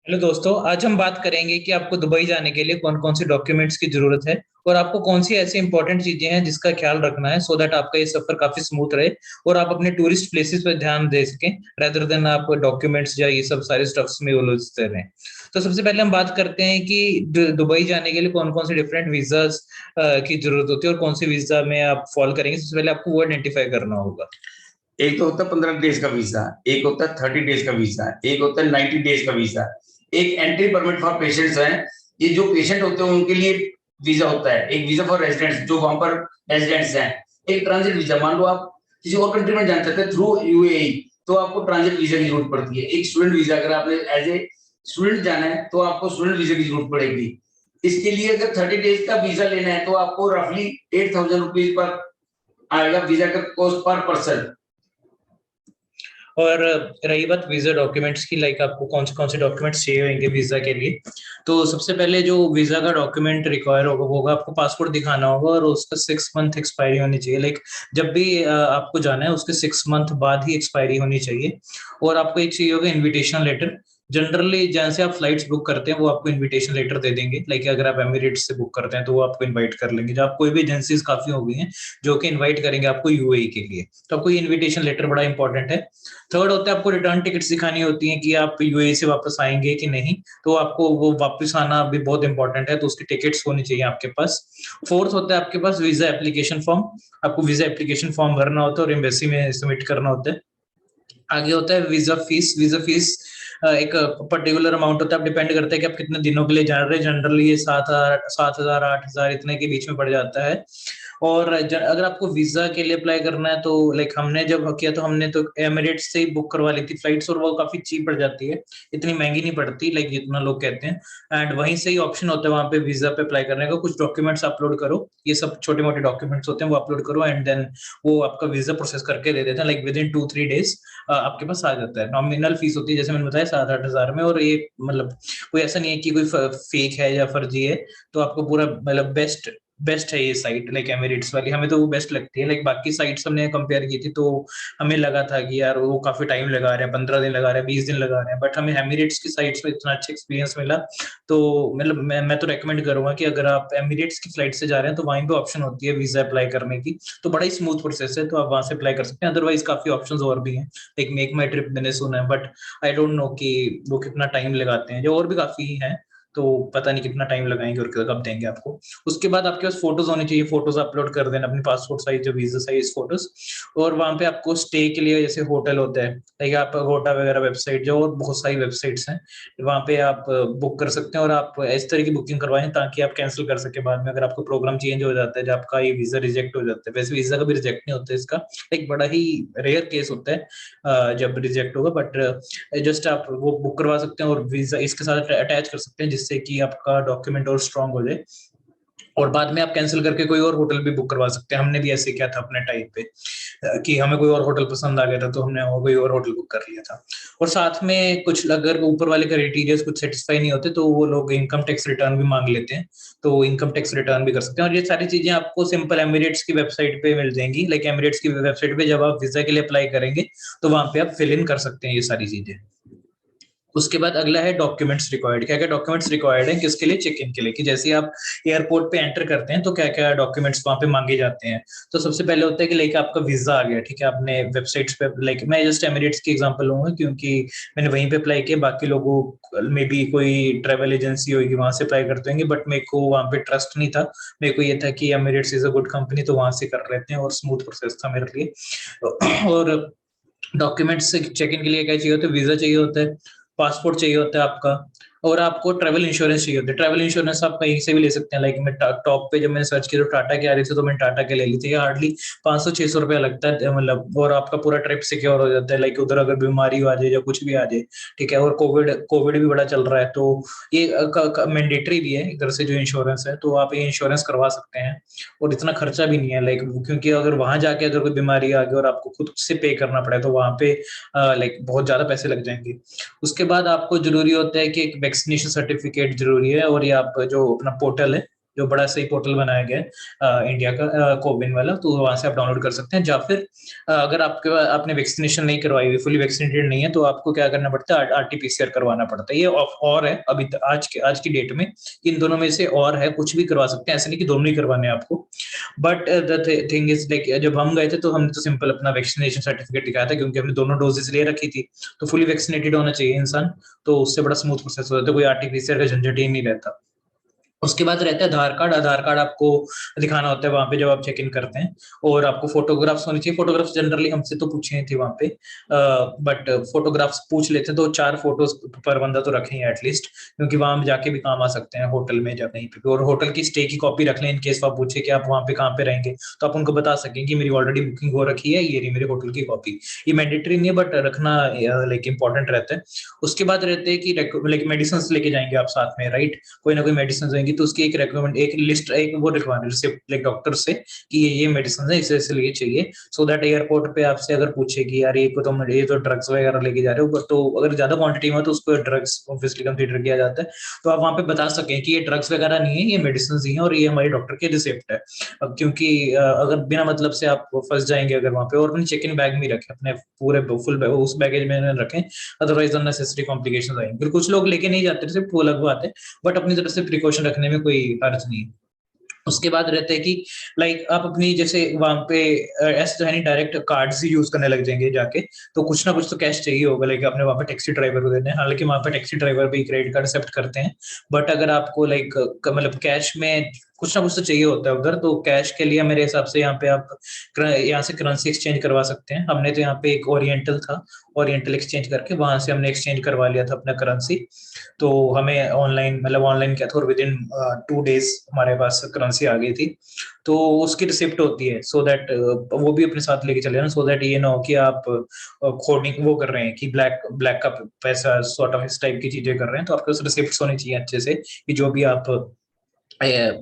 Hello दोस्तों, आज हम बात करेंगे कि आपको दुबई जाने के लिए कौन कौन से डॉक्यूमेंट्स की जरूरत है और आपको कौन सी ऐसी इंपॉर्टेंट चीजें हैं जिसका ख्याल रखना है सो दैट आपका ये सफर काफी स्मूथ रहे और आप अपने टूरिस्ट प्लेसेस पर ध्यान दे सकें रेदर देन आप डॉक्यूमेंट्स या ये सब सारे स्टफ्स में उलझते रहें। तो सबसे पहले हम बात करते हैं कि दुबई जाने के लिए कौन कौन से डिफरेंट वीजास की जरूरत होती है और कौन से वीजा में आप फॉल करेंगे। सबसे पहले आपको वो आइडेंटिफाई करना होगा। एक तो होता है 15 डेज का वीजा, एक होता है 30 डेज का वीजा, एक होता है 90 डेज का वीजा। एक एंट्री परमिट फॉर पेशेंट्स है। ये जो पेशेंट होते हैं उनके लिए वीजा होता है। एक वीजा फॉर रेजिडेंट्स जो वहां पर रेजिडेंट्स हैं। एक ट्रांजिट वीजा, मान लो आप किसी और कंट्री में जाना चाहते हैं थ्रू यूएई, तो आपको ट्रांजिट वीजा की जरूरत पड़ती है। एक स्टूडेंट वीजा, अगर आपने एज ए स्टूडेंट जाना है तो आपको स्टूडेंट वीजा की जरूरत पड़ेगी। इसके लिए अगर 30 डेज का वीजा लेना है तो आपको रफली 8,000 रुपीज पर आएगा वीजा का कॉस्ट पर पर्सन। और रही बात वीजा डॉक्यूमेंट्स की, लाइक आपको कौन से डॉक्यूमेंट्स चाहिए होंगे वीजा के लिए। तो सबसे पहले जो वीजा का डॉक्यूमेंट रिक्वायर होगा वो होगा आपको पासपोर्ट दिखाना होगा और उसका 6 मंथ एक्सपायरी होनी चाहिए। लाइक जब भी आपको जाना है उसके 6 मंथ बाद ही एक्सपायरी होनी चाहिए। और आपको एक चाहिए होगा इन्विटेशन लेटर। जनरली जहाँ से आप फ्लाइट्स बुक करते हैं वो आपको इन्विटेशन लेटर दे देंगे। लाइक अगर आप एमिरेट्स से बुक करते हैं तो वो आपको इनवाइट कर लेंगे। जब आप कोई भी एजेंसीज काफी हो गई हैं जो कि इनवाइट करेंगे आपको यूएई के लिए, तो आपको ये इन्विटेशन लेटर बड़ा इंपॉर्टेंट है। थर्ड होता है आपको रिटर्न टिकट्स दिखानी होती हैं कि आप यूएई से वापस आएंगे कि नहीं। तो आपको वो वापस आना भी बहुत इंपॉर्टेंट है, तो उसकी टिकट्स होनी चाहिए आपके पास। फोर्थ होता है आपके पास वीजा एप्लीकेशन फॉर्म। आपको वीजा एप्लीकेशन फॉर्म भरना होता है और एम्बेसी में सबमिट करना होता है। आगे होता है वीजा फीस। वीजा फीस एक पर्टिकुलर अमाउंट होता है, आप डिपेंड करता है कि आप कितने दिनों के लिए जा रहे हैं। जनरली ये 7,000 8,000 इतने के बीच में पड़ जाता है। और अगर आपको वीजा के लिए अप्लाई करना है तो लाइक हमने जब किया तो हमने तो एमिरेट्स से ही बुक करवा ली थी फ्लाइट्स, और वो काफी चीप पड़ जाती है, इतनी महंगी नहीं पड़ती लाइक जितना लोग कहते हैं। एंड वहीं से ही ऑप्शन होता है वहां पे वीजा पे अप्लाई करने का। कुछ डॉक्यूमेंट्स अपलोड करो, ये सब छोटे मोटे डॉक्यूमेंट्स होते हैं, वो अपलोड करो एंड देन वो आपका वीजा प्रोसेस करके दे देते हैं। लाइक विद इन 2-3 डेज आपके पास आ जाता है। नॉमिनल फीस होती है जैसे मैंने बताया 7-8 हजार में। और ये मतलब कोई ऐसा नहीं है कि कोई फेक है या फर्जी है। तो आपको पूरा मतलब बेस्ट बेस्ट है ये साइट, लाइक एमिरेट्स वाली हमें तो वो बेस्ट लगती है। लाइक बाकी साइट्स हमने कंपेयर की थी तो हमें लगा था कि यार वो काफी टाइम लगा रहे हैं, 15 दिन लगा रहे हैं, 20 दिन लगा रहे हैं, बट हमें एमिरेट्स की साइट्स में इतना अच्छा एक्सपीरियंस मिला। तो मतलब मैं तो रेकमेंड करूंगा कि अगर आप एमिरेट्स की फ्लाइट से जा रहे हैं तो वहीं पे ऑप्शन होती है वीजा अप्लाई करने की। तो बड़ा ही स्मूथ प्रोसेस है, तो आप वहां से अप्लाई कर सकते हैं। अदरवाइज काफी ऑप्शंस और भी हैं, लाइक मेक माई ट्रिप मैंने सुना है, बट आई डोंट नो कि वो कितना टाइम लगाते हैं। जो और भी काफी हैं, तो पता नहीं कितना टाइम लगाएंगे और कब देंगे आपको। उसके बाद आपके पास फोटोज होनी चाहिए, फोटोज अपलोड कर देना अपनी पासपोर्ट साइज या वीजा साइज फोटोज। और वहां पे आपको स्टे के लिए जैसे होटल होता है, लाइक आप होटा वगैरह वेबसाइट जो और बहुत सारी वेबसाइट्स हैं वहां पे आप बुक कर सकते हैं। और आप इस तरह की बुकिंग करवाएं ताकि आप कैंसिल कर सके बाद में अगर आपको प्रोग्राम चेंज हो जाता है, जब आपका ये वीजा रिजेक्ट हो जाता है। वैसे वीजा का भी रिजेक्ट नहीं होता है इसका, एक बड़ा ही रेयर केस होता है जब रिजेक्ट होगा। बट जस्ट आप वो बुक करवा सकते हैं और वीजा इसके साथ अटैच कर सकते हैं जिससे कि आपका डॉक्यूमेंट और स्ट्रांग हो जाए। और बाद में आप कैंसिल करके कोई और होटल भी बुक करवा सकते हैं। हमने भी ऐसे किया था अपने टाइम पे कि हमें कोई और होटल पसंद आ गया था तो हमने और कोई और होटल बुक कर लिया था। और साथ में कुछ अगर ऊपर वाले क्राइटेरिया कुछ सेटिस्फाई नहीं होते तो वो लोग इनकम टैक्स रिटर्न भी मांग लेते हैं, तो इनकम टैक्स रिटर्न भी कर सकते हैं। और ये सारी चीजें आपको सिंपल एमिरेट्स की वेबसाइट पे मिल जाएंगी। लाइक एमिरेट्स की वेबसाइट पे जब आप वीजा के लिए अप्लाई करेंगे तो वहां पे आप फिल इन कर सकते हैं ये सारी चीजें। उसके बाद अगला है डॉक्यूमेंट्स रिक्वायर्ड। क्या क्या डॉक्यूमेंट्स रिक्वायर्ड है किसके लिए? चेक इन के लिए, कि जैसे आप एयरपोर्ट पे एंटर करते हैं तो क्या क्या डॉक्यूमेंट्स वहां पे मांगे जाते हैं। तो सबसे पहले होता है कि लाइक आपका वीजा आ गया, ठीक है, आपने वेबसाइट्स पे, लाइक मैं जस्ट एमिरेट्स की एग्जांपल लूंगा क्योंकि मैंने वहीं पे अप्लाई किया। बाकी लोगों में भी कोई ट्रेवल एजेंसी होगी वहां से अप्लाई करते होंगे, बट मेरे को वहां पे ट्रस्ट नहीं था। मेरे को ये था कि Emirates is a good company, तो वहां से कर रहे थे और स्मूथ प्रोसेस था मेरे लिए। और डॉक्यूमेंट्स चेक इन के लिए क्या चाहिए होता है? वीजा चाहिए होता है, पासपोर्ट चाहिए होता है आपका, और आपको ट्रैवल इंश्योरेंस चाहिए होता है। ट्रैवल इंश्योरेंस आप कहीं से भी ले सकते हैं। लाइक मैं टॉप पे जब मैंने सर्च किया तो टाटा के आ रही थी तो मैंने टाटा के ले ली थी। हार्डली 500-600 रुपया लगता है मतलब, और आपका पूरा ट्रिप सिक्योर हो जाता है। लाइक उधर अगर बीमारी आ जाए या कुछ भी आ जाए, ठीक है। और कोविड कोविड भी बड़ा चल रहा है तो ये मैंडेटरी भी है इधर से जो इंश्योरेंस है, तो आप ये इंश्योरेंस करवा सकते हैं। और इतना खर्चा भी नहीं है लाइक, क्योंकि अगर वहां जाके अगर कोई बीमारी आ गई और आपको खुद से पे करना पड़े तो वहां पे लाइक बहुत ज्यादा पैसे लग जाएंगे। उसके बाद आपको जरूरी होता है कि एक वैक्सीनेशन सर्टिफिकेट जरूरी है। और ये आप जो अपना पोर्टल है जो बड़ा सही पोर्टल बनाया गया है इंडिया का, कोविन वाला, तो वहां से आप डाउनलोड कर सकते हैं। या फिर अगर आपने वैक्सीनेशन नहीं करवाई हुई, फुली वैक्सीनेटेड नहीं है, तो आपको क्या करना पड़ता है, आरटीपीसीआर करवाना पड़ता है। ये और है अभी आज की डेट में, इन दोनों में से और है, कुछ भी करवा सकते हैं, ऐसे नहीं कि दोनों ही करवाने हैं आपको। But the thing is like, जब हम गए थे तो हमने तो सिंपल अपना वैक्सीनेशन सर्टिफिकेट दिखाया था, क्योंकि हमने दोनों डोजेस ले रखी थी। तो फुली वैक्सीनेटेड होना चाहिए इंसान, तो उससे बड़ा स्मूथ प्रोसेस हो जाता है, कोई आरटीपीसीआर का झंझट ही नहीं रहता। उसके बाद रहता है आधार कार्ड। आधार कार्ड आपको दिखाना होता है वहां पे जब आप चेक इन करते हैं, और आपको फोटोग्राफ्स होनी चाहिए। फोटोग्राफ्स जनरली हमसे तो पूछी नहीं थी वहां पे, बट फोटोग्राफ्स पूछ लेते हैं, तो 4 फोटोज पर बंदा तो रखें एटलीस्ट, क्योंकि वहां जाके भी काम आ सकते हैं होटल में या कहीं पे भी। और होटल की स्टे की कॉपी रख लें, इन केस आप पूछे कि आप वहां पे कहाँ पे रहेंगे, तो आप उनको बता सकें कि मेरी ऑलरेडी बुकिंग हो रखी है, ये रही मेरे होटल की कॉपी। ये मैंडेटरी नहीं है, बट रखना लाइक इंपॉर्टेंट रहता है। उसके बाद रहते हैं कि लाइक मेडिसिन लेके जाएंगे आप साथ में, राइट? कोई ना कोई मेडिसिन रहेंगी, तो उसकी एक रेकमेंड, एक लिस्ट, एक वो लिखवानी रिसिप्ट लाइक डॉक्टर से कि ये मेडिसिन है, इसे इसे लिए चाहिए, सो दैट एयरपोर्ट पे आपसे अगर पूछे कि यार ये को तुम ये तो ड्रग्स वगैरह लेके जा रहे हो, तो अगर ज्यादा क्वांटिटी में हो तो उसको ड्रग्स ऑब्वियसली कंसीडर किया जाता है। तो आप वहां पे बता सकें कि ये ड्रग्स वगैरह नहीं है, ये मेडिसिन ही है, और ये हमारे डॉक्टर की रिसिप्ट है। अब क्योंकि अगर बिना मतलब से आप फंस जाएंगे अगर वहां पे, और अपने चेक इन बैग में रखें, अपने पूरे फुल उस बैगेज में रखें, अदरवाइज अननेसेसरी कॉम्प्लिकेशन आएंगे। फिर कुछ लोग लेके नहीं जाते सिर्फ, वो अलग बात है, बट अपनी तरफ से प्रिकॉशन रखने में कोई हर्ज नहीं है। उसके बाद रहते हैं कि लाइक आप अपनी, जैसे वहां पे ऐसे तो है नहीं डायरेक्ट कार्ड्स ही यूज करने लग जाएंगे जाके, तो कुछ ना कुछ तो कैश चाहिए होगा, लाइक आपने वहां पे टैक्सी ड्राइवर को देने हैं, हालांकि वहां पे टैक्सी ड्राइवर भी क्रेडिट कार्ड एक्सेप्ट करते हैं। बट अगर आपको लाइक मतलब कैश में कुछ ना कुछ तो चाहिए होता है उधर, तो कैश के लिए मेरे हिसाब से यहाँ पे आप यहाँ से करेंसी एक्सचेंज करवा सकते हैं। हमने तो यहाँ पे एक ओरिएंटल था, ओरिएंटल एक्सचेंज करके वहां से हमने एक्सचेंज करवा लिया था अपना करेंसी। तो हमें ऑनलाइन, मतलब ऑनलाइन क्या था, और विद इन 2 डेज हमारे पास करेंसी आ गई थी। तो उसकी रिसिप्ट होती है, सो दैट वो भी अपने साथ लेके चले ना, सो दैट ये ना हो कि आप खोडिंग वो कर रहे हैं कि ब्लैक ब्लैक का पैसा, सॉर्ट ऑफ इस टाइप की चीजें कर रहे हैं। तो आपके पास रिसिप्ट होनी चाहिए अच्छे से, कि जो भी आप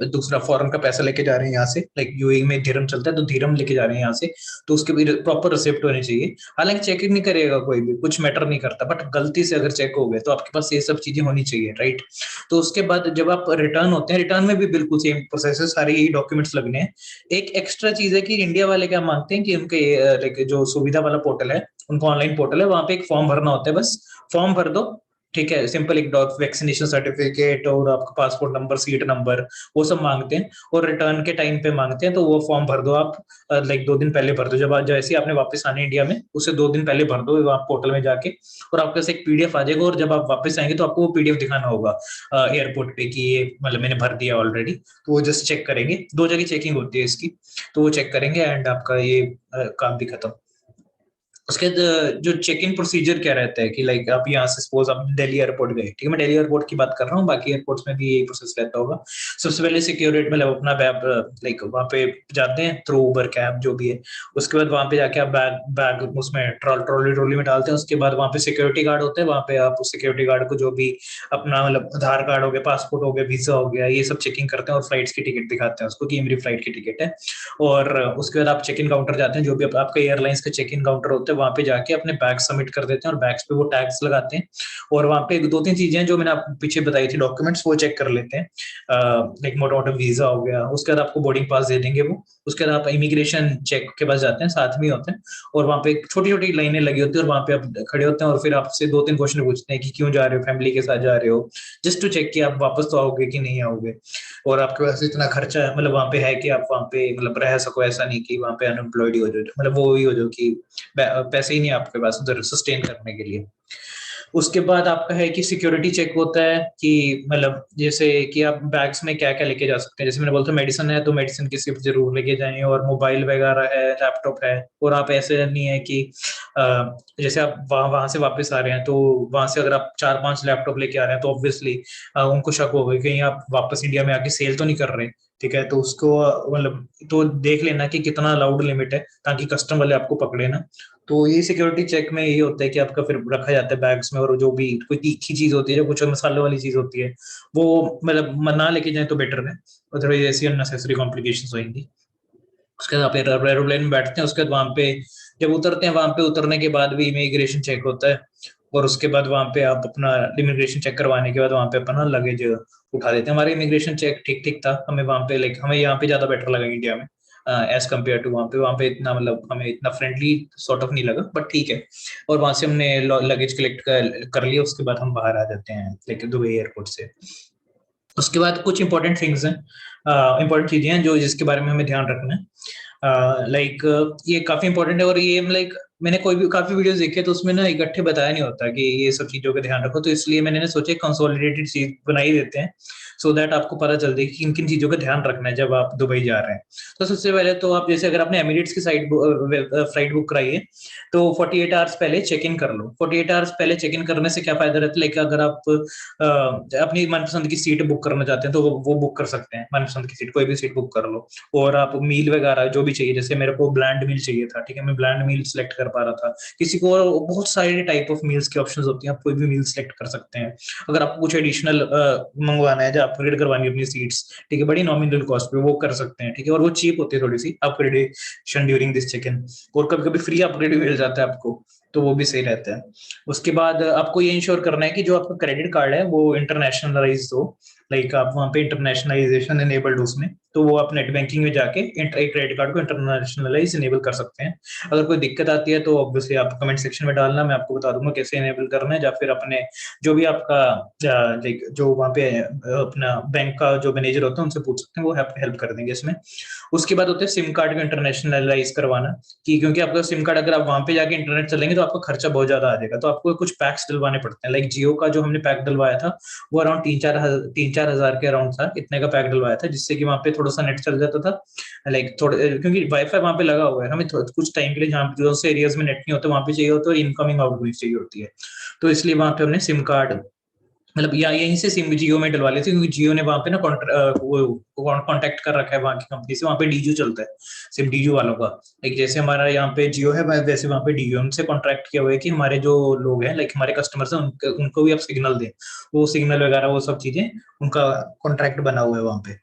दूसरा फॉरेन का पैसा लेके जा रहे हैं यहाँ से, लाइक यूएई में धीरम चलता है, तो धीरम लेके जा रहे हैं यहाँ से, तो उसके भी प्रॉपर रिसिप्ट होनी चाहिए। हालांकि चेकिंग नहीं करेगा कोई भी, कुछ मैटर नहीं करता, बट गलती से अगर चेक हो गए तो आपके पास ये सब चीजें होनी चाहिए, राइट? तो उसके बाद जब आप रिटर्न होते हैं, रिटर्न में भी बिल्कुल सेम प्रोसेस है, सारे यही डॉक्यूमेंट्स लगने हैं। एक एक्स्ट्रा चीज है कि इंडिया वाले क्या मांगते हैं कि उनके लाइक जो सुविधा वाला पोर्टल है, उनका ऑनलाइन पोर्टल है, वहां पे एक फॉर्म भरना होता है, बस फॉर्म भर दो, ठीक है, सिंपल एक डॉट वैक्सीनेशन सर्टिफिकेट और आपका पासपोर्ट नंबर, सीट नंबर, वो सब मांगते हैं। और रिटर्न के टाइम पे मांगते हैं, तो वो फॉर्म भर दो आप, लाइक 2 दिन पहले भर दो, जब जैसे ही आपने वापस आने इंडिया में, उससे 2 दिन पहले भर दो आप पोर्टल में जाके, और आपके पास एक पीडीएफ आ जाएगा। और जब आप वापस आएंगे तो आपको वो पीडीएफ दिखाना होगा एयरपोर्ट पे कि ये मतलब मैंने भर दिया ऑलरेडी। तो वो जस्ट चेक करेंगे, 2 जगह चेकिंग होती है इसकी, तो वो चेक करेंगे एंड आपका ये काम भी खत्म। उसके बाद जो चेक इन प्रोसीजर क्या रहता है कि लाइक आप यहाँ से सपोज आप दिल्ली एयरपोर्ट गए, ठीक है, मैं दिल्ली एयरपोर्ट की बात कर रहा हूँ, बाकी एयरपोर्ट्स में भी यही प्रोसेस रहता होगा। सबसे पहले सिक्योरिटी, मतलब अपना बैग, लाइक वहाँ पे जाते हैं थ्रू उबर कैब जो भी है। उसके बाद वहाँ पे जाके आप बैग बैग उसमें ट्रॉली ट्रॉली में डालते हैं। उसके बाद वहाँ पे सिक्योरिटी गार्ड होते हैं, वहाँ पे आप उस सिक्योरिटी गार्ड को जो भी अपना मतलब आधार कार्ड हो गया, पासपोर्ट हो गया, वीजा हो गया, ये सब चेकिंग करते हैं, और फ्लाइट्स की टिकट दिखाते हैं उसको कि ये मेरी फ्लाइट की टिकट है। और उसके बाद आप चेक इन काउंटर जाते हैं, जो भी आपका एयरलाइंस का चेक इन काउंटर होता है, वहां पे जाके अपने बैग सबमिट कर देते हैं, और बैग्स पे वो टैग्स लगाते हैं। और वहां पे 2-3 चीजें जो मैंने आपको पीछे बताई थी, डॉक्यूमेंट्स, वो चेक कर लेते हैं, लाइक मोटा मोटा वीजा हो गया। उसके बाद आपको बोर्डिंग पास दे देंगे वो। उसके बाद आप इमिग्रेशन चेक के पास जाते हैं, साथ में होते हैं, और वहां पे छोटी छोटी लाइनें लगी होती है, और वहां पे आप खड़े होते हैं, और फिर आपसे 2-3 क्वेश्चन पूछते हैं कि क्यों जा रहे हो, फैमिली के साथ जा रहे हो, जस्ट टू चेक कि आप वापस तो आओगे कि नहीं आओगे, और आपके पास इतना खर्चा है, मतलब वहां पे है कि आप वहां पे मतलब रह सको, ऐसा नहीं कि वहां पे अनएम्प्लॉयड ही हो जाओ, मतलब वो ही हो जाओ कि पैसे ही नहीं आपके पास उधर सस्टेन करने के लिए। उसके बाद आपका है कि सिक्योरिटी चेक होता है कि मतलब जैसे कि आप बैग्स में क्या क्या लेके जा सकते हैं। जैसे मैंने बोला था मेडिसिन है, तो मेडिसिन की सिर्फ जरूर लेके जाएं, और मोबाइल वगैरह है, लैपटॉप है। और आप ऐसे नहीं है कि जैसे आप वहां वहां से वापस आ रहे हैं, तो वहां से अगर आप 4-5 लैपटॉप लेके आ रहे हैं, तो ऑब्वियसली उनको शक होगा कि कहीं आप वापस इंडिया में आके सेल तो नहीं कर रहे, ठीक है। तो उसको मतलब तो देख लेना कि कितना अलाउड लिमिट है, ताकि कस्टम वाले आपको पकड़े ना। तो ये सिक्योरिटी चेक में ये होता है कि आपका फिर रखा जाता है बैग्स में, और जो भी कोई तीखी चीज होती है, जो कुछ मसाले वाली चीज होती है, वो मतलब ना लेके जाए तो बेटर है, अदरवाइज ऐसी अननेसेसरी कॉम्प्लिकेशंस होंगी। उसके बाद आप एरोप्लेन में बैठते हैं, उसके बाद वहां पे जब उतरते हैं, वहां पे उतरने के बाद भी इमिग्रेशन चेक होता है। और उसके बाद वहाँ पे आप अपना इमिग्रेशन चेक करवाने के बाद वहाँ पे अपना लगेज उठा देते हैं। हमारा इमिग्रेशन चेक ठीक ठीक था, हमें वहाँ पे लाइक हमें यहाँ पे ज्यादा बेटर लगा इंडिया में एज कम्पेयर टू वहाँ पे इतना मतलब हमें इतना फ्रेंडली सॉर्ट ऑफ नहीं लगा, बट ठीक है। और वहां से हमने लगेज कलेक्ट कर लिया, उसके बाद हम बाहर आ जाते हैं लाइक दुबई एयरपोर्ट से। उसके बाद कुछ इंपॉर्टेंट थिंग्स हैं, इंपॉर्टेंट चीजें हैं जो जिसके बारे में हमें ध्यान रखना है। लाइक ये काफी इंपॉर्टेंट है, और ये लाइक मैंने कोई भी काफी वीडियोस देखे तो उसमें ना इकट्ठे बताया नहीं होता कि ये सब चीजों का ध्यान रखो, तो इसलिए मैंने ना सोचा कंसोलिडेटेड चीज बना ही देते हैं, सो दैट आपको पता चल जाए कि किन किन चीजों का ध्यान रखना है जब आप दुबई जा रहे हैं। तो सबसे पहले तो आप जैसे अगर आपने एमिरेट्स की साइड फ्लाइट बुक कराई है तो 48 आवर्स पहले चेक इन कर लो। 48 आवर्स पहले चेक इन करने से क्या फायदा रहता है, लाइक अगर आप अपनी मनपसंद की सीट बुक करना चाहते हैं तो वो बुक कर सकते हैं, मनपसंद की सीट कोई भी सीट बुक कर लो। और आप मील वगैरह जो भी चाहिए, जैसे मेरे को ब्लैंड मील चाहिए था, ठीक है, मैं ब्लैंड मील सेलेक्ट कर पा रहा था, किसी को और बहुत सारे टाइप ऑफ मील्स के ऑप्शंस होती हैं, आप कोई भी मील सेलेक्ट कर सकते हैं। अगर आपको कुछ एडिशनल मंगवाना है, जो अपग्रेड करवानी है अपनी सीट्स, ठीक है, बड़ी नॉमिनल कॉस्ट पे वो कर सकते हैं, ठीक है, और वो चीप होती है थोड़ी सी upgradation during this check in. और कभी कभी फ्री अपग्रेड भी मिल जाता है आपको, तो वो भी सही रहता है। उसके बाद आपको ये इंश्योर करना है कि जो आपका क्रेडिट कार्ड है वो इंटरनेशनलाइज हो, लाइक आप वहाँ पे इंटरनेशनलाइजेशन एनेबल्ड हो उसमें, तो वो आप नेट बैंकिंग में जाके क्रेडिट कार्ड को इंटरनेशनलाइज इनेबल कर सकते हैं। अगर कोई दिक्कत आती है तो ऑब्वियसली आप कमेंट सेक्शन में डालना, मैं आपको बता दूंगा कैसे इनेबल करना है, या फिर अपने जो भी आपका लाइक जो वहाँ पे अपना बैंक का जो मैनेजर होता है उनसे पूछ सकते हैं, वो हेल्प कर देंगे इसमें। उसके बाद होते हैं सिम कार्ड को इंटरनेशनलाइज करवाना, कि क्योंकि आपका सिम कार्ड अगर आप वहां पे जाके इंटरनेट चलेंगे तो आपका खर्चा बहुत ज्यादा आ जाएगा, तो आपको कुछ पैक्स डलवाने पड़ते हैं। लाइक जियो का जो हमने पैक डलवाया था वो अराउंड 3-4 हजार के अराउंड था, इतने का पैक डलवाया था, जिससे कि वहां पे थोड़ा सा नेट चल जाता था, लाइक थोड़े, क्योंकि वाईफाई वहां पे लगा हुआ है, हमें कुछ टाइम के लिए जहाँ जो से एरियाज में नेट नहीं होता वहां पे चाहिए होता है, और इनकमिंग आउटगोइंग चाहिए होती है, तो इसलिए वहां पे हमने सिम कार्ड मतलब या यहीं से सिम जियो में डलवा लेते, क्योंकि जियो ने वहां पे ना कॉन्टेक्ट कर रखा है वहां की कंपनी से, वहां पे डीजू चलता है, सिम डीजू वालों का। लाइक जैसे हमारा यहाँ पे जियो है वैसे वहां पे डीजू, उनसे कॉन्ट्रैक्ट किया हुआ है कि हमारे जो लोग हैं लाइक हमारे कस्टमर्स हैं उनको भी आप सिग्नल दें, वो सिग्नल वगैरह वो सब चीजें उनका कॉन्ट्रैक्ट बना हुआ है वहां पे।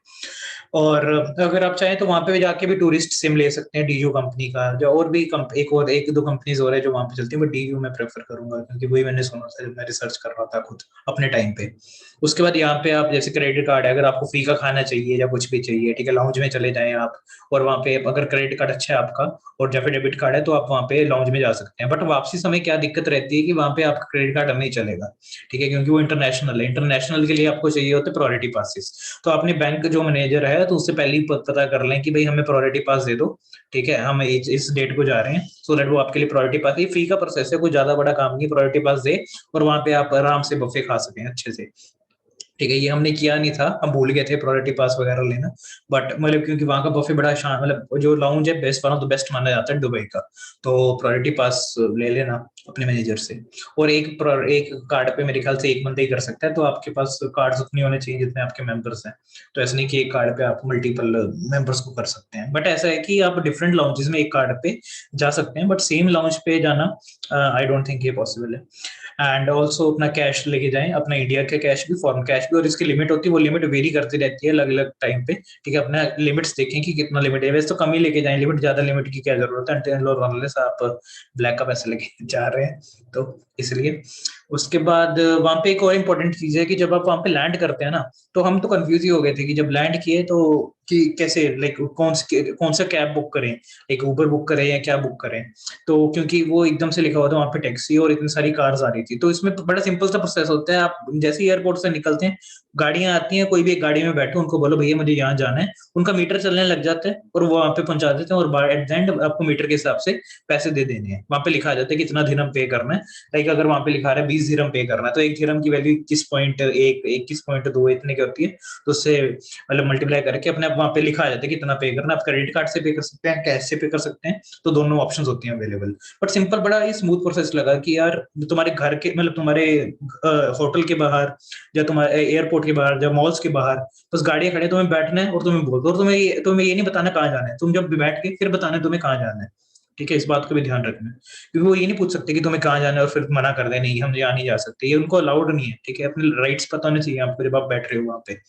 और अगर आप चाहें तो वहां पे जाके भी टूरिस्ट सिम ले सकते हैं डीयू कंपनी का, जो और भी एक दो कंपनीज और है जो वहां पे चलती है, बट डीयू मैं प्रेफर करूंगा क्योंकि वही मैंने सुना था जब मैं रिसर्च कर रहा था खुद अपने टाइम पे। उसके बाद यहाँ पे आप जैसे क्रेडिट कार्ड है, अगर आपको फ्री का खाना चाहिए या कुछ भी चाहिए, ठीक है, लाउंज में चले जाएं आप, और वहाँ पे अगर क्रेडिट कार्ड अच्छा है आपका और या फिर डेबिट कार्ड है तो आप वहाँ पे लाउंज में जा सकते हैं। बट वापसी समय क्या दिक्कत रहती है कि वहाँ पे आपका क्रेडिट कार्ड नहीं चलेगा, ठीक है, क्योंकि वो इंटरनेशनल है, इंटरनेशनल के लिए आपको चाहिए होते प्रायोरिटी पासेस। तो अपने बैंक जो मैनेजर है तो उससे पहले ही पता कर लें कि भाई हमें प्रायोरिटी पास दे दो, ठीक है, हम इस डेट को जा रहे हैं, सो दैट वो आपके लिए प्रायोरिटी पास, ये फ्री का प्रोसेस है, कोई ज्यादा बड़ा काम नहीं, प्रायोरिटी पास दे और वहां पे आप आराम से बफे खा सकें अच्छे से, ठीक है। ये हमने किया नहीं था, हम भूल गए थे प्रायोरिटी पास वगैरह लेना, बट मतलब क्योंकि वहां का बफे बड़ा शान मतलब जो लाउंज है best, one of the best माना जाता है दुबई का, तो प्रायोरिटी पास ले लेना अपने मैनेजर से। और एक कार्ड पे मेरे ख्याल से एक बंदा ही कर सकता है, तो आपके पास कार्ड्स उतने होने चाहिए जितने आपके मेंबर्स हैं, तो ऐसा नहीं कि एक कार्ड पे आप मल्टीपल मेंबर्स को कर सकते हैं, बट ऐसा है कि आप डिफरेंट लाउंजेस में एक कार्ड पे जा सकते हैं, बट सेम लाउंज पे जाना आई डोंट थिंक ये पॉसिबल है। एंड ऑल्सो अपना कैश लेके जाएं, अपना इंडिया के कैश भी, फॉरेन कैश भी, और इसकी लिमिट होती है, वो लिमिट वेरी करती रहती है अलग अलग टाइम पे, ठीक है, अपना लिमिट्स देखें कि कितना लिमिट है, वैसे तो कम ही लेके जाएं लिमिट, ज्यादा लिमिट की क्या जरूरत है अनटिल आप ब्लैक का पैसे लेके जा रहे हैं, तो इसलिए। उसके बाद वहां पे एक और इम्पोर्टेंट चीज है कि जब आप वहां पे लैंड करते हैं ना, तो हम तो कंफ्यूज ही हो गए थे कि जब लैंड किए तो कि कैसे लाइक कौन सा कैब बुक करें, एक उबर बुक करें या क्या बुक करें, तो क्योंकि वो एकदम से लिखा हुआ था वहां पे टैक्सी और इतनी सारी कार्स आ रही थी, तो इसमें बड़ा सिंपल सा प्रोसेस होता है, आप जैसे ही एयरपोर्ट से निकलते हैं गाड़ियां आती हैं, कोई भी एक गाड़ी में बैठो, उनको बोलो भैया मुझे यहाँ जाना है, उनका मीटर चलने लग जाता है और वो वहां पे पहुंचा देते हैं, और एट द एंड आपको मीटर के हिसाब से पैसे दे देने हैं, वहां पे लिखा जाता है कि इतना दिरहम पे करना है। लाइक अगर वहां पे लिखा रहा है 20 दिरहम पे करना है, तो एक दिरहम की वैल्यू 21.1 21.2 इतने की होती है, तो उससे मतलब मल्टीप्लाई करके अपने वहां पे लिखा जाता है कि इतना पे करना, आप क्रेडिट कार्ड से पे कर सकते हैं, कैश से पे कर सकते हैं, तो दोनों ऑप्शन होती हैं अवेलेबल। बट सिंपल बड़ा ही स्मूथ प्रोसेस लगा कि यार तुम्हारे घर के मतलब तुम्हारे होटल के बाहर या तुम्हारे एयरपोर्ट के बाहर या मॉल्स के बाहर बस गाड़ियां खड़े, तुम्हें बैठना है और तुम्हें बोल दो, और तुम्हें ये नहीं बताना कहाँ जाना है, तुम जब बैठ के फिर बताना है तुम्हें कहाँ जाना है, ठीक है, इस बात का भी ध्यान रखना है, क्योंकि वो ये नहीं पूछ सकते कि तुम्हें कहाँ जाना है और फिर मना कर दे नहीं हम यहाँ नहीं जा सकते, ये उनको अलाउड नहीं है, ठीक है, अपने राइट्स पता होने चाहिए आपको जब आप बैठ रहे हो वहां पे।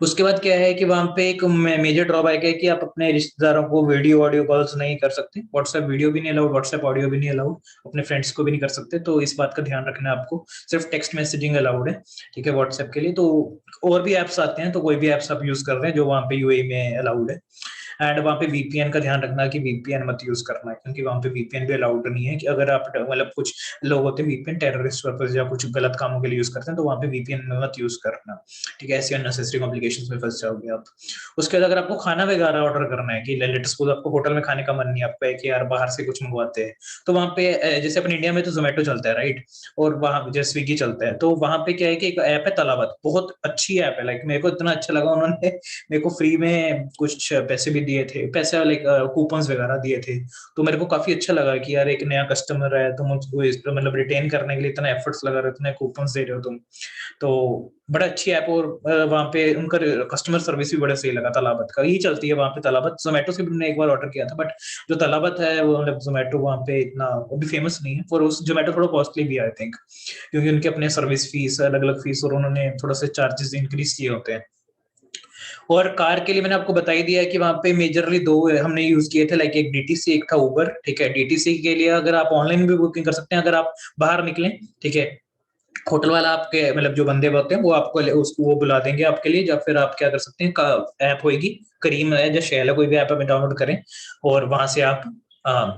उसके बाद क्या है कि वहाँ पे एक मेजर ड्रॉबैक है कि आप अपने रिश्तेदारों को वीडियो ऑडियो कॉल्स नहीं कर सकते, व्हाट्सएप वीडियो भी नहीं अलाउड, व्हाट्सएप ऑडियो भी नहीं अलाउड, अपने फ्रेंड्स को भी नहीं कर सकते। तो इस बात का ध्यान रखना है आपको, सिर्फ टेक्स्ट मैसेजिंग अलाउड है, ठीक है, व्हाट्सएप के लिए। तो और भी ऐप्स आते हैं, तो कोई भी ऐप्स आप यूज कर रहे हैं जो वहाँ पे यूएई में अलाउड है। एंड वहाँ पे वीपीएन का ध्यान रखना कि वीपीएन मत यूज करना है, क्योंकि वहाँ पे वीपीएन भी अलाउड नहीं है। कि अगर आप मतलब कुछ लोग होते हैं वीपीएन टेररिस्ट पर्पस या कुछ गलत कामों के लिए यूज करते हैं, तो वहाँ पे वीपीएन मत यूज करना, ठीक है, ऐसी अननेसेसरी कॉम्प्लिकेशंस में फंस जाओगे आप। उसके बाद अगर आपको खाना वगैरह ऑर्डर करना है कि लेट सपोज आपको होटल में खाने का मन नहीं, आपका है कि यार बाहर से कुछ मंगवाते हैं, तो वहाँ पे जैसे अपने इंडिया में तो जोमेटो चलता है राइट, और वहाँ जैसे स्विगी चलता है, तो वहाँ पे क्या है कि एक ऐप है तलाबत, बहुत अच्छी ऐप है, लाइक मेरे को इतना अच्छा लगा, उन्होंने मेरे को फ्री में कुछ पैसे भी दिए थे, पैसे लाइक कूपन्स वगैरह दिए थे। तो मेरे को काफी अच्छा लगा कि यार एक नया कस्टमर है, तुम उसको इस पे मतलब रिटेन करने के लिए इतना एफर्ट्स लगा रहे हो, इतने कूपन्स दे रहे हो तुम। तो बड़ा अच्छी ऐप, और वहाँ पे उनका कस्टमर सर्विस भी बड़ा सही लगा। तलाबत का ही चलती है वहाँ पे, तलाबत जोमेटो से भी मैंने एक बार ऑर्डर किया था, बट जो तलाबत है वो मतलब जोमेटो वहाँ पे इतना वो भी फेमस नहीं है, और उस जोमेटो थोड़ा कॉस्टली भी है आई थिंक, क्योंकि उनके अपने सर्विस फीस अलग अलग फीस और उन्होंने थोड़ा सा चार्जेस इंक्रीज किए होते हैं। और कार के लिए मैंने आपको बता ही दिया है कि वहाँ पे मेजरली दो हमने यूज किए थे, लाइक एक डीटीसी एक था उबर, ठीक है। डीटीसी के लिए अगर आप ऑनलाइन भी बुकिंग कर सकते हैं, अगर आप बाहर निकलें, ठीक है, होटल वाला आपके मतलब जो बंदे होते हैं वो आपको उसको वो बुला देंगे आपके लिए, या फिर आप क्या कर सकते हैं, ऐप होगी करीम है या शेल है, कोई भी ऐप आप डाउनलोड करें और वहां से आप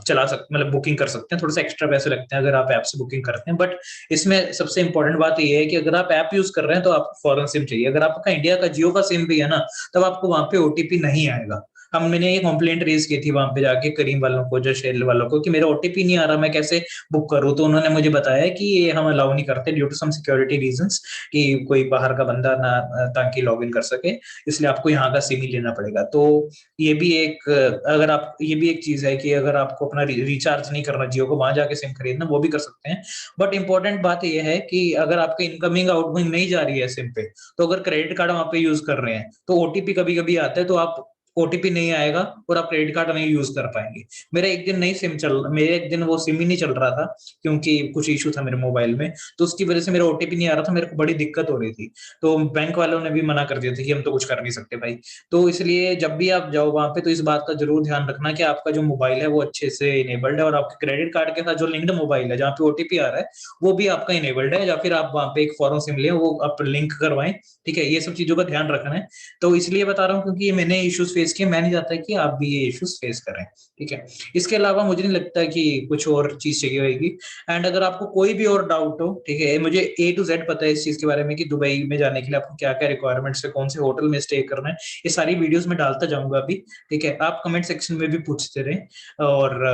चला सकते मतलब बुकिंग कर सकते हैं। थोड़ा सा एक्स्ट्रा पैसे लगते हैं अगर आप ऐप से बुकिंग करते हैं, बट इसमें सबसे इंपॉर्टेंट बात ये है कि अगर आप ऐप यूज कर रहे हैं तो आपको फॉरेन सिम चाहिए। अगर आपका इंडिया का जियो का सिम भी है ना, तब आपको वहां पे ओटीपी नहीं आएगा। हम मैंने ये कंप्लेंट रेज की थी वहां पे जाके करीम वालों को, जो शेल वालों को, कि मेरा ओटीपी नहीं आ रहा, मैं कैसे बुक करूँ। तो उन्होंने मुझे बताया कि ये हम अलाउ नहीं करते due to some security reasons, कि कोई बाहर का बंदा ना ताकि लॉग इन कर सके, इसलिए आपको यहाँ का सिम ही लेना पड़ेगा। तो ये भी एक अगर आप ये भी एक चीज है कि अगर आपको अपना रिचार्ज नहीं करना जियो को, वहां जाके सिम खरीदना, वो भी कर सकते हैं। बट इंपॉर्टेंट बात ये है कि अगर आपके इनकमिंग आउटगोइंग नहीं जा रही है सिम पे, तो अगर क्रेडिट कार्ड वहां पे यूज कर रहे हैं तो ओटीपी कभी कभी आता है, तो आप ओटीपी नहीं आएगा और आप क्रेडिट कार्ड नहीं यूज कर पाएंगे। मेरे एक दिन वो सिम ही नहीं चल रहा था, क्योंकि कुछ इशू था मेरे मोबाइल में, तो उसकी वजह से मेरा ओटीपी नहीं आ रहा था, मेरे को बड़ी दिक्कत हो रही थी। तो बैंक वालों ने भी मना कर दिया था कि हम तो कुछ कर नहीं सकते भाई। तो इसलिए जब भी आप जाओ वहां पे, तो इस बात का जरूर ध्यान रखना कि आपका जो मोबाइल है वो अच्छे से इनेबल्ड है, और आपके क्रेडिट कार्ड के साथ जो लिंक्ड मोबाइल है जहाँ पे ओटीपी आ रहा है वो भी आपका इनेबल्ड है, या फिर आप वहां पे एक फॉरन सिम ले वो आप लिंक करवाएं, ठीक है। ये सब चीजों का ध्यान रखना है। तो इसलिए बता रहा हूँ क्योंकि ये मैंने इश्यूज फेस किए, मैं नहीं चाहता कि आप भी ये इश्यूज फेस करें, ठीक है। इसके अलावा मुझे नहीं लगता कि कुछ और चीज चाहिए होगी। एंड अगर आपको कोई भी और डाउट हो, ठीक है, मुझे ए टू जेड पता है इस चीज के बारे में कि दुबई में जाने के लिए आपको क्या क्या रिक्वायरमेंट्स है, कौन से होटल में स्टे करना है, ये सारी वीडियोस में डालता जाऊंगा अभी, ठीक है। आप कमेंट सेक्शन में भी पूछते रहे, और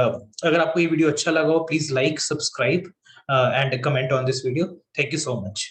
अगर आपको ये वीडियो अच्छा लगा हो please like subscribe and comment on this video. Thank you so much.